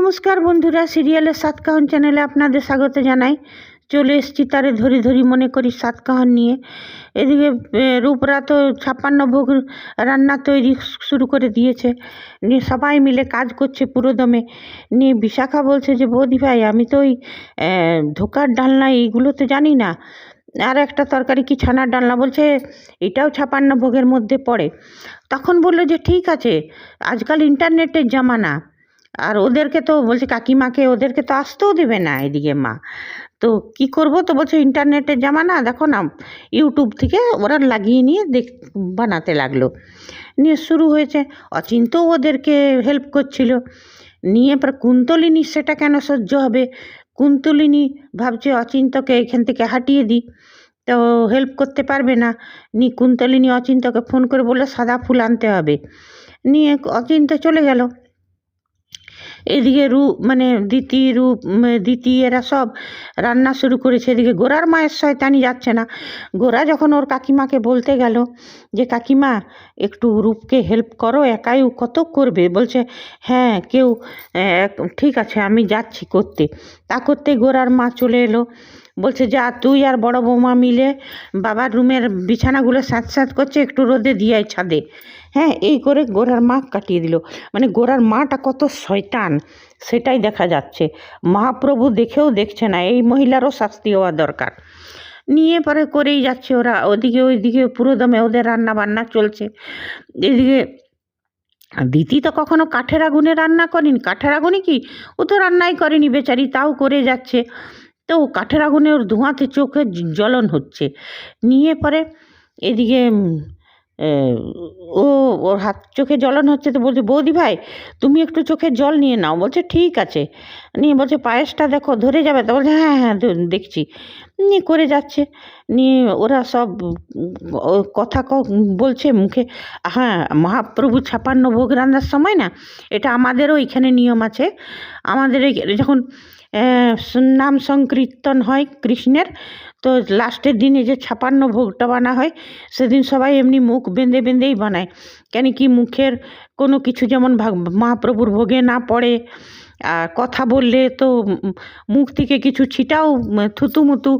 নমস্কার বন্ধুরা, সিরিয়ালের সাতকাহন চ্যানেলে আপনাদের স্বাগত জানাই। চলে এসেছি তারে ধরি ধরি মনে করি সাতকাহন নিয়ে। এদিকে রূপরা তো 56 ভোগ রান্না তৈরি শুরু করে দিয়েছে, নিয়ে সবাই মিলে কাজ করছে পুরোদমে। নিয়ে বিশাখা বলছে যে বৌদি ভাই, আমি তো ওই ধোকার ডালনা এইগুলো তো জানি না, আর একটা তরকারি কি ছানার ডালনা, বলছে এটাও 56 ভোগের মধ্যে পড়ে। তখন বললো যে ঠিক আছে, আজকাল ইন্টারনেটের জামানা, আর ওদেরকে তো বলছে কাকিমাকে ওদেরকে তো আসতেও দেবে না এদিকে মা, তো কি করব, তো বলছে ইন্টারনেটের জামানা, দেখো না ইউটিউব থেকে ওরা লাগিয়ে নিয়ে বানাতে লাগলো। নিয়ে শুরু হয়েছে, অচিন্তও ওদেরকে হেল্প করছিল। নিয়ে পর কুন্তলিনী সেটা কেন সহ্য হবে, কুন্তলিনী ভাবছে অচিন্তকে এখান থেকে হাঁটিয়ে দিই, তো হেল্প করতে পারবে না। নিয়ে কুন্তলিনী অচিন্তকে ফোন করে বললো সাদা ফুল আনতে হবে। নিয়ে অচিন্ত চলে গেল। এদিকে দিতি এরা সব রান্না শুরু করেছে। এদিকে গোরার মায়ের শয়তানি যাচ্ছে না। গোরা যখন ওর কাকিমাকে বলতে গেল যে কাকিমা একটু রূপকে হেল্প করো, একাই কত করবে, বলছে হ্যাঁ ঠিক আছে আমি যাচ্ছি করতে। তা করতে গোরার মা চলে এলো, বলছে যা তুই আর বড় বৌমা মিলে বাবার রুমের বিছানাগুলো স্যাঁত করছে, একটু রোদে দিয়াই ছাদে। হ্যাঁ, এই করে গোরার মা কাটিয়ে দিল। মানে গোরার মাটা কত শয়তান সেটাই দেখা যাচ্ছে। মহাপ্রভু দেখেও দেখছে না, এই মহিলারও শাস্তি হওয়া দরকার। নিয়ে পরে করেই যাচ্ছে ওরা, ওইদিকে পুরোদমে ওদের রান্না বান্না চলছে। এদিকে দিতি তো কখনো কাঠের আগুনে রান্না করেনি, কাঠের আগুনে কি, ও তো রান্নাই করেনি বেচারি, তাও করে যাচ্ছে। তো কাঠের আগুনে ওর ধোঁয়াতে চোখে জ্বলন হচ্ছে। নিয়ে পরে এদিকে ওর হাত চোখে জ্বলন হচ্ছে, তো বলছে বৌদি ভাই তুমি একটু চোখে জল নিয়ে নাও, বলছে ঠিক আছে। নিয়ে বলছে পায়েসটা দেখো ধরে যাবে, তো বলছে হ্যাঁ হ্যাঁ দেখছি। নিয়ে করে যাচ্ছে। নিয়ে ওরা সব কথা বলছে মুখে। হ্যাঁ, মহাপ্রভু 56 ভোগ রান্নার সময় না, এটা আমাদেরও এখানে নিয়ম আছে। আমাদের যখন নাম সংকীর্তন হয় কৃষ্ণের, তো লাস্টের দিনে যে 56 ভোগটা বানা হয়, সেদিন সবাই এমনি মুখ বেঁধে বেঁধেই বানায়। কেন কি মুখের কোনো কিছু যেমন মহাপ্রভুর ভোগে না পড়ে, আর কথা বললে তো মুখ থেকে কিছু ছিটাও থুতুমুতু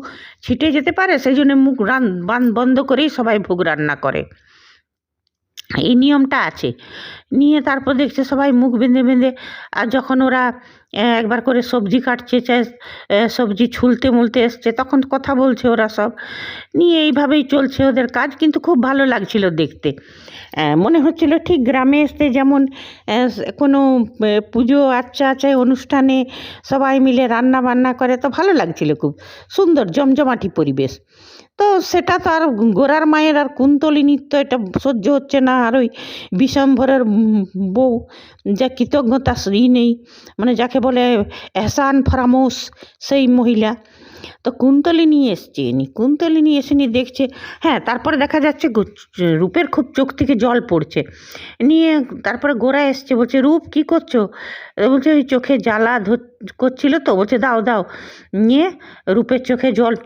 ছিটে যেতে পারে, সেই জন্য মুখ বন্ধ করেই সবাই ভোগ রান্না করে, এই নিয়মটা আছে। নিয়ে তারপর দেখছে সবাই মুখ বেঁধে বেঁধে, আর যখন ওরা একবার করে সবজি কাটছে, সবজি ছুলতে মুলতে এসছে, তখন কথা বলছে ওরা সব। নিয়ে এইভাবেই চলছে ওদের কাজ, কিন্তু খুব ভালো লাগছিল দেখতে। মনে হচ্ছিল ঠিক গ্রামে এসে যেমন কোনো পুজো আচ্ছায় অনুষ্ঠানে সবাই মিলে রান্না বান্না করে, তো ভালো লাগছিল, খুব সুন্দর জমজমাটি পরিবেশ। তো সেটা তো আর গোরার মায়ের আর কুন্তলিনীর তো এটা সহ্য হচ্ছে না। আর ওই বিশম্ভরের বউ, যা কৃতজ্ঞতা নেই, মানে যাকে বলে এহসান ফরামোস, সেই মহিলা। তো কুন্তলিনী এসেনি দেখছে। হ্যাঁ, তারপরে দেখা যাচ্ছে রূপের খুব চোখ থেকে জল পড়ছে। নিয়ে তারপরে গোরা এসছে, বলছে রূপ কি করছো, বলছে ওই চোখে জ্বালা করছিল তো, বলছে দাও দাও। নিয়ে রূপের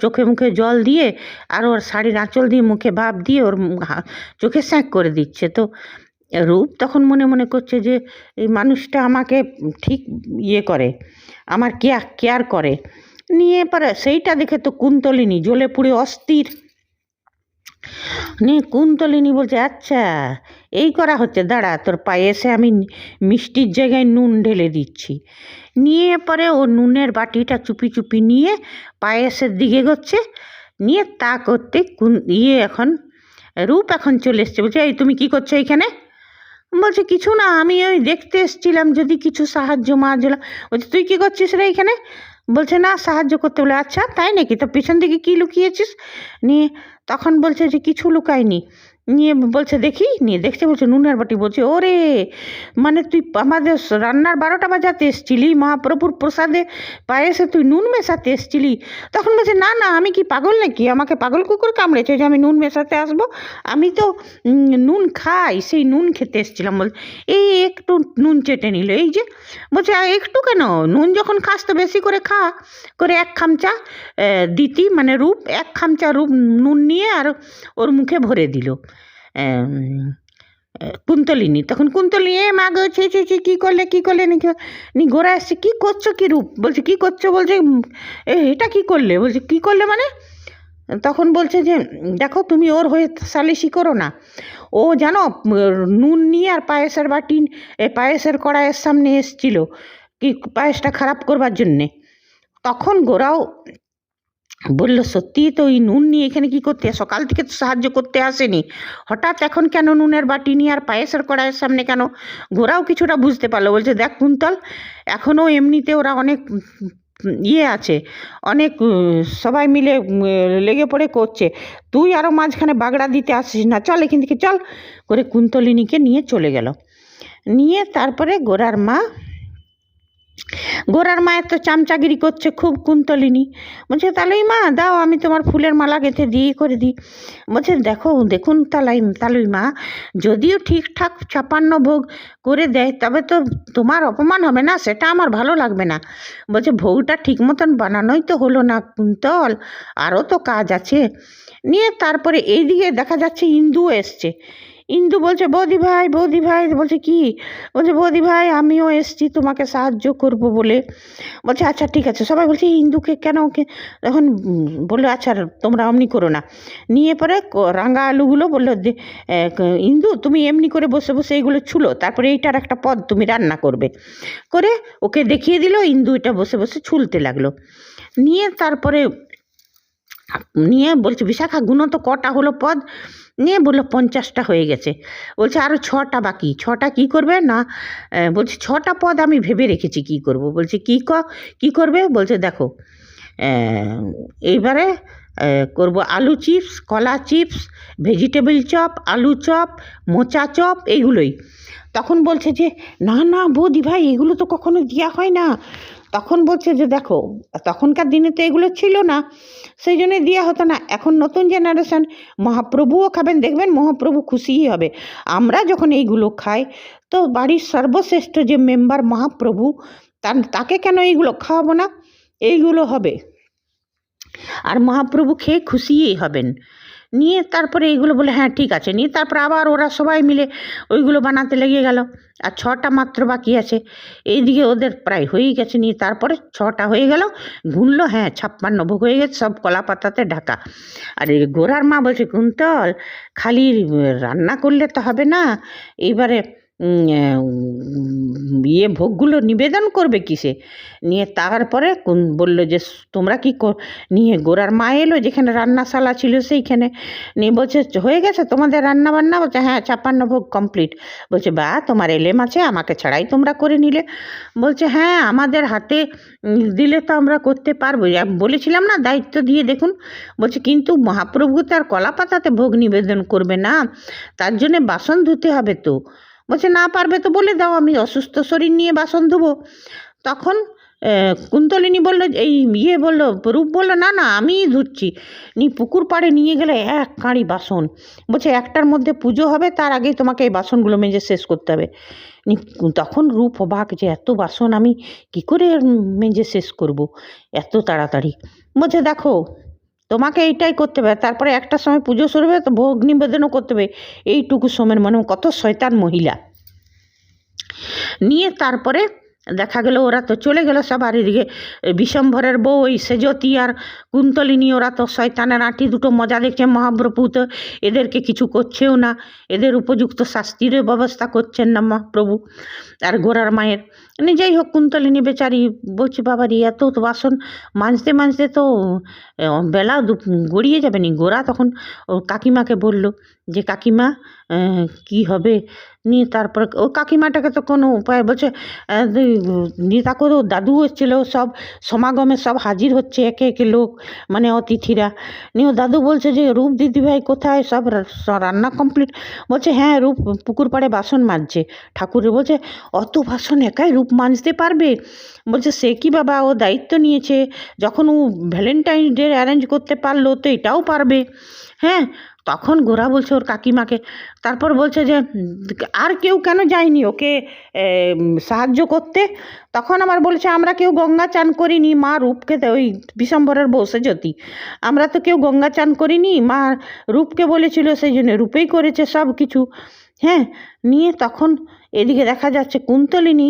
চোখে মুখে জল দিয়ে আর ওর শাড়ির আঁচল দিয়ে মুখে ভাপ দিয়ে ওর চোখে স্যাঁক করে দিচ্ছে। তো রূপ তখন মনে মনে করছে যে এই মানুষটা আমাকে ঠিক করে, আমার কেয়ার করে। নিয়ে পরে সেইটা দেখে তো কুন্তলিনী জ্বলে পুড়ে অস্থির। নিয়ে কুন্তলিনী বলছে আচ্ছা এই করা হচ্ছে, দাঁড়া তোর পায়েসে আমি মিষ্টির জায়গায় নুন ঢেলে দিচ্ছি। নিয়ে পরে ও নুনের বাটিটা চুপি চুপি নিয়ে পায়েসের দিকে এগোচ্ছে। নিয়ে তা করতে রূপ এখন চলে এসছে, বলছে এই তুমি কি করছো এইখানে, বলছে কিছু না, আমি ওই দেখতে এসেছিলাম যদি কিছু সাহায্য মাহায্য। বলছে তুই কী করছিস রে এখানে, বলছে না সাহায্য করতে, বলে আচ্ছা তাই নাকি, তো পিছন দিকে কী লুকিয়েছিস। নিয়ে তখন বলছে যে কিছু লুকায়নি। নিয়ে বলছে দেখি, নিয়ে দেখছে, বলছে নুনের বাটি। বলছে ওরে, মানে তুই আমাদের রান্নার 12টা বাজাতে এসছিলি, মহাপ্রভুর প্রসাদে পায়েসে তুই নুন মেশাতে এসছিলি। তখন বলছে না না, আমি কি পাগল নাকি, আমাকে পাগল কুকুর কামড়েছে যে আমি নুন মেশাতে আসবো, আমি তো নুন খাই, সেই নুন খেতে এসছিলাম। বল এই একটু নুন চেটে নিল, এই যে। বলছে একটু কেন, নুন যখন খাস তো বেশি করে খা, করে 1 খামচা দিতি, মানে রূপ 1 খামচা নুন নিয়ে আর ওর মুখে ভরে দিল। কুন্তলিনী। তখন কুন্তলিনী, এ মা গো, ছি ছি ছি, কী করলে কী করলে নাকি নি গোরা এসছে, কী করছো কী রূপ? বলছে কী করছো? বলছে এটা কী করলে? বলছে কী করলে মানে? তখন বলছে যে দেখো, তুমি ওর হয়ে সালিশি করো না। ও জানো নুন নিয়ে আর পায়েসের বাটি, পায়েসের কড়াইয়ের সামনে এসছিল কি পায়েসটা খারাপ করবার জন্যে। তখন গোরাও বলল, সত্যিই তো ওই নুন নিয়ে এখানে কী করতে, সকাল থেকে তো সাহায্য করতে আসেনি, হঠাৎ এখন কেন নুনের বাটি নিয়ে আর পায়েসের কড়াইয়ের সামনে কেন? গোরাও কিছুটা বুঝতে পারলো। বলছে দেখ কুন্তল, এখনও এমনিতে ওরা অনেক ইয়ে আছে, অনেক সবাই মিলে লেগে পড়ে করছে, তুই আরও মাঝখানে বাগড়া দিতে আসিস না, চল এখান থেকে চল করে কুন্তলিনীকে নিয়ে চলে গেল। নিয়ে তারপরে গোরার মায়ের তো চামচাগিরি করছে খুব কুন্তলিনী। বলছে তালুই মা দাও, আমি তোমার ফুলের মালা গেঁথে করে দিই। বলছে দেখুন তালুই মা, যদিও ঠিকঠাক 56 ভোগ করে দেয়, তবে তো তোমার অপমান হবে না, সেটা আমার ভালো লাগবে না। বলছে ভোগটা ঠিক মতন বানানোই তো হলো না কুন্তল, আরও তো কাজ আছে। নিয়ে তারপরে এইদিকে দেখা যাচ্ছে ইন্দুও এসছে। ইন্দু বলছে বৌদি ভাই বলছে কি? বলছে বৌদি ভাই, আমিও এসছি তোমাকে সাহায্য করব বলে। বলছে আচ্ছা ঠিক আছে। সবাই বলছে ইন্দুকে কেন? ওকে তখন বললো আচ্ছা তোমরা অমনি করো না। নিয়ে পরে রাঙা আলুগুলো বললো ইন্দু তুমি এমনি করে বসে বসে এইগুলো ছুলো, তারপরে এইটার একটা পদ তুমি রান্না করবে করে ওকে দেখিয়ে দিল। ইন্দু এটা বসে বসে ছুলতে লাগলো। নিয়ে বলছে বিশাখা গুনো তো কটা হলো পদ? নিয়ে বললো 50টা হয়ে গেছে। বলছে আরও 6টা বাকি। 6টা কী করবে না? বলছে 6টা পদ আমি ভেবে রেখেছি কী করব। বলছে কী করবে? বলছে দেখো, এইবারে করব আলু চিপস, কলা চিপস, ভেজিটেবল চপ, আলু চপ, মোচা চপ, এইগুলোই। তখন বলছে যে না না বৌদি ভাই, এগুলো তো কখনো দেওয়া হয় না। তখন বলছে যে দেখো, তখনকার দিনে তো এগুলো ছিল না, সেই জন্যে দেওয়া হতো না। এখন নতুন জেনারেশন, মহাপ্রভুও খাবেন, দেখবেন মহাপ্রভু খুশিই হবে। আমরা যখন এইগুলো খাই, তো বাড়ির সর্বশ্রেষ্ঠ যে মেম্বার মহাপ্রভু, তাকে কেন এইগুলো খাওয়াবো না? এইগুলো হবে, আর মহাপ্রভু খেয়ে খুশিই হবেন। নিয়ে তারপরে এইগুলো বলে হ্যাঁ ঠিক আছে। নিয়ে তারপরে আবার ওরা সবাই মিলে ওইগুলো বানাতে লেগে গেল। আর 6টা মাত্র বাকি আছে। এইদিকে ওদের প্রায় হয়েই গেছে। নিয়ে তারপরে 6টা হয়ে গেল, গুনলো, হ্যাঁ 56 ভোগ হয়ে গেছে, সব কলা পাতাতে ঢাকা। আর এই গোরার মা বলছে কুন্তল, খালি রান্না করলে তো হবে না, এইবারে ভোগগুলো নিবেদন করবে কিসে? নিয়ে তারপরে বলল যে তোমরা কি নিয়ে গোরার মা এলো যেখানে রান্নাশালা ছিল সেইখানে। নিয়ে বলছে হয়ে গেছে তোমাদের রান্না বান্না? বলছে হ্যাঁ 56 ভোগ কমপ্লিট। বলছে বা তোমার এলেম আছে, আমাকে ছাড়াই তোমরা করে নিলে। বলছে হ্যাঁ আমাদের হাতে দিলে তো আমরা করতে পারবো, বলেছিলাম না দায়িত্ব দিয়ে দেখুন। বলছে কিন্তু মহাপ্রভু তো আর কলা পাতাতে ভোগ নিবেদন করবে না, তার জন্যে বাসন ধুতে হবে তো। বলছে না পারবে তো বলে দাও, আমি অসুস্থ শরীর নিয়ে বাসন ধুবো। তখন কুন্তলিনী বললো রূপ বললো না না আমিই ধুচ্ছি। পুকুর পাড়ে নিয়ে গেলে এক কাঁড়ি বাসন। বলছে একটার মধ্যে পুজো হবে, তার আগেই তোমাকে এই বাসনগুলো মেজে শেষ করতে হবে। তখন রূপ অবাক যে এত বাসন আমি কি করে মেজে শেষ করব এত তাড়াতাড়ি। বলছে দেখো, তোমাকে এইটাই করতে হবে, তারপরে একটা সময় পুজো শুরু হবে, তো ভোগ নিবেদনও করতে হবে। এইটুকু সময়ের মনে কত শয়তান মহিলা। নিয়ে তারপরে দেখা গেল ওরা তো চলে গেল সব। আর এদিকে বিশম্ভরের বউ ওই সেজতি আর কুন্তলিনী, ওরা তো শয়তানের আঁটি দুটো মজা দেখছে। মহাপ্রভু তো এদেরকে কিছু করছেও না, এদের উপযুক্ত শাস্তিরও ব্যবস্থা করছেন না মহাপ্রভু। আর গোরার মায়ের যাই হোক, কুন্তলিনী বেচারি বলছে বাবারি এত তো বাসন মাজতে মাজতে তো বেলা গড়িয়ে যাবে নি। গোরা তখন ও কাকিমাকে বলল যে কাকিমা কি হবে? নিয়ে তারপর ও কাকিমাটাকে তো কোনো উপায়, বলছে তারপর ও দাদু এসেছিল, সব সমাগমে সব হাজির হচ্ছে একে একে লোক, মানে অতিথিরা। নিয়ে ও দাদু বলছে যে রূপ দিদিভাই কোথায়? সব রান্না কমপ্লিট? বলছে হ্যাঁ রূপ পুকুর পাড়ে বাসন মাজছে। ঠাকুরের বলছে অত বাসন একাই রূপ মাজতে পারবে? বলছে সে কি বাবা, ও দায়িত্ব নিয়েছে, যখন ও ভ্যালেন্টাইন ডে অ্যারেঞ্জ করতে পারলো তো এটাও পারবে। হ্যাঁ, তখন গোরা বলছে ওর কাকিমাকে, তারপর বলছে যে আর কেউ কেন যায়নি ওকে সাহায্য করতে? তখন আবার বলছে আমরা কেউ গঙ্গা চান করিনি, মা রূপকে, ওই বিশম্বরের বউ সেজতি, আমরা তো কেউ গঙ্গা চান করিনি, মা রূপকে বলেছিল, সেই জন্য রূপেই করেছে সব কিছু। হ্যাঁ, নিয়ে তখন এদিকে দেখা যাচ্ছে কুন্তলিনী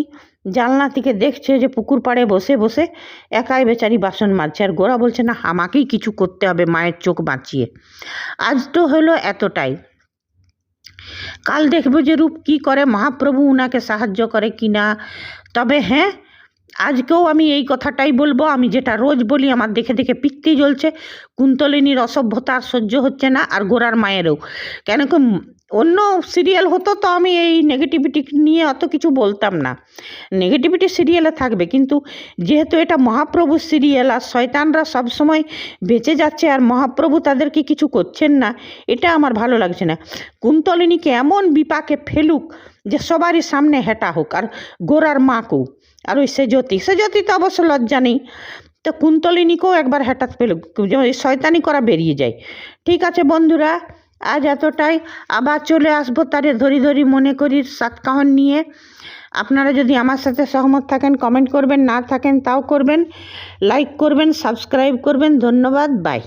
জানলা থেকে দেখছে যে পুকুর পাড়ে বসে বসে একাই বেচারি বাসন মাজছে, আর গোরা বলছে না আমাকেই কিছু করতে হবে মায়ের চোখ বাঁচিয়ে। আজ তো হলো এতটাই, কাল দেখবো যে রূপ কী করে, মহাপ্রভু উনাকে সাহায্য করে কি না। তবে হ্যাঁ, আজকেও আমি এই কথাটাই বলবো, আমি যেটা রোজ বলি, আমার দেখে দেখে পিত্তি জ্বলছে, কুন্তলিনীর অসভ্যতা আর সহ্য হচ্ছে না, আর গোরার মায়েরও। কেন কি অন্য সিরিয়াল হতো তো আমি এই নেগেটিভিটি নিয়ে অত কিছু বলতাম না, নেগেটিভিটি সিরিয়ালে থাকবে, কিন্তু যেহেতু এটা মহাপ্রভুর সিরিয়াল আর শয়তানরা সবসময় বেঁচে যাচ্ছে আর মহাপ্রভু তাদেরকে কিছু করছেন না, এটা আমার ভালো লাগছে না। কুন্তলিনীকে এমন বিপাকে ফেলুক যে সবারই সামনে হেঁটা হোক, আর গোরার মাকেও, আর ওই সেজতি তো অবশ্য লজ্জা নেই, তো কুন্তলিনীকেও একবার হেঁটাতে পেল, শয়তানি করা বেরিয়ে যায়। ঠিক আছে বন্ধুরা, আজ এতটাই, আবার চলে আসবো তারে ধরি ধরি মনে করি সাতকাহন নিয়ে। আপনারা যদি আমার সাথে সহমত থাকেন কমেন্ট করবেন, না থাকেন তাও করবেন, লাইক করবেন, সাবস্ক্রাইব করবেন। ধন্যবাদ, বাই।